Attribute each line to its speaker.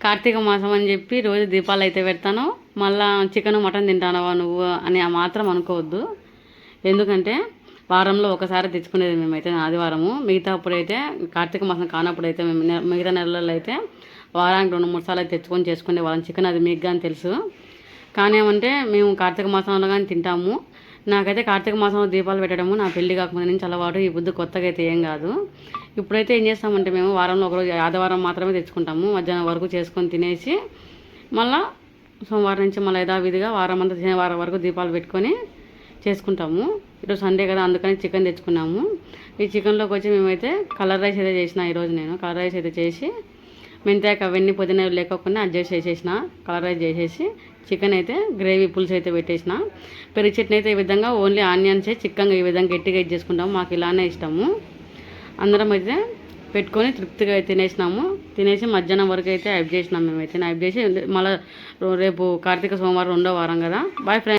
Speaker 1: కార్తీక మాసం అని చెప్పి రోజు దీపాలు అయితే పెడతాను, మళ్ళీ చికెన్ మటన్ తింటానవా నువ్వు అని మాత్రం అనుకోవద్దు. ఎందుకంటే వారంలో ఒకసారి తెచ్చుకునేది మేమైతే ఆదివారము. మిగతా అప్పుడైతే కార్తీక మాసం కానప్పుడైతే మేము మిగతా నెలల్లో అయితే వారానికి 2-3 సార్లు అయితే తెచ్చుకొని చేసుకునే వాళ్ళం చికెన్. అది మీకు కానీ తెలుసు. కానీ ఏమంటే మేము కార్తీక మాసంలో కానీ తింటాము. నాకైతే కార్తీక మాసంలో దీపాలు పెట్టడము నా పెళ్లి కాకముందు నుంచి అలవాటు. ఈ బుద్ధి కొత్తగా అయితే ఏం కాదు. ఇప్పుడైతే ఏం చేస్తామంటే మేము వారంలో ఒకరోజు ఆదివారం మాత్రమే తెచ్చుకుంటాము. మధ్యాహ్నం వరకు చేసుకొని తినేసి మళ్ళీ సోమవారం నుంచి మళ్ళీ యథావిధిగా వారం అంతా శనివారం వరకు దీపాలు పెట్టుకొని చేసుకుంటాము. ఈరోజు సండే కదా, అందుకని చికెన్ తెచ్చుకున్నాము. ఈ చికెన్లోకి వచ్చి మేమైతే కలర్ రైస్ అయితే చేసిన. ఈరోజు నేను కలర్ రైస్ అయితే చేసి మెంతాక అవన్నీ పుదీనా లేకుండా అడ్జస్ట్ చేసేసిన. కలర్ రైస్ చేసేసి చికెన్ అయితే గ్రేవీ పులుసు అయితే పెట్టేసిన. పెరుగు చట్నీ అయితే ఈ విధంగా ఓన్లీ ఆనియన్సే చిక్కగా ఈ విధంగా గట్టిగా ఇది చేసుకుంటాము. మాకు ఇలానే ఇష్టము. అందరం అయితే పెట్టుకొని తృప్తిగా తినేసినాము. తినేసి మధ్యాహ్నం వరకు అయితే హైప్ చేసినాము. మేమైతే హైప్ చేసి మళ్ళీ రేపు కార్తీక సోమవారం 2వ వారం కదా. Bye friends.